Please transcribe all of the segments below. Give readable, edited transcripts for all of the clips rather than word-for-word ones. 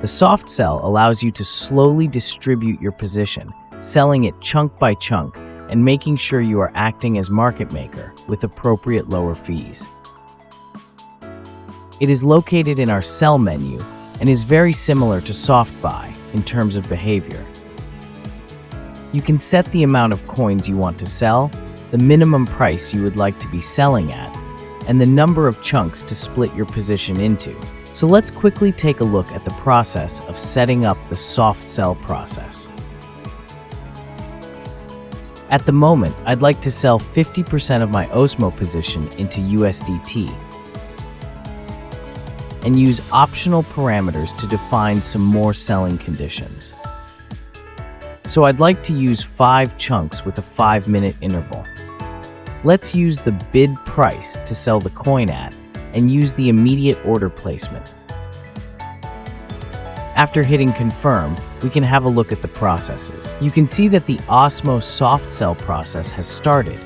The soft sell allows you to slowly distribute your position, selling it chunk by chunk and making sure you are acting as market maker with appropriate lower fees. It is located in our sell menu and is very similar to soft buy in terms of behavior. You can set the amount of coins you want to sell, the minimum price you would like to be selling at, and the number of chunks to split your position into. So let's quickly take a look at the process of setting up the soft sell process. At the moment, I'd like to sell 50% of my Osmo position into USDT and use optional parameters to define some more selling conditions. So I'd like to use 5 chunks with a 5-minute interval. Let's use the bid price to sell the coin at and use the immediate order placement. After hitting confirm, we can have a look at the processes. You can see that the Osmo soft sell process has started.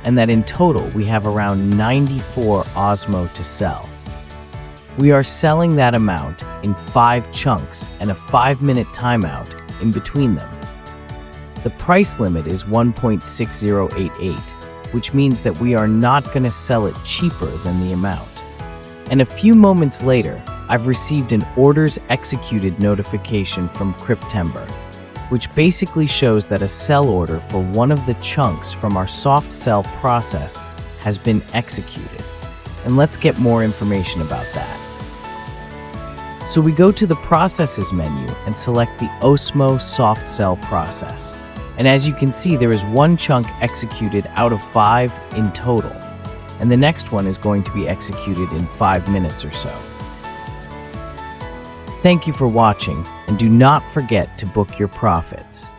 And that in total we have around 94 Osmo to sell. We are selling that amount in 5 chunks and a 5-minute timeout in between them. The price limit is 1.6088, which means that we are not going to sell it cheaper than the amount. And a few moments later, I've received an orders executed notification from Cryptember, which basically shows that a sell order for one of the chunks from our soft sell process has been executed. And let's get more information about that. So we go to the processes menu and select the Osmo soft sell process. And as you can see, there is 1 chunk executed out of 5 in total. And the next one is going to be executed in 5 minutes or so. Thank you for watching, and do not forget to book your profits.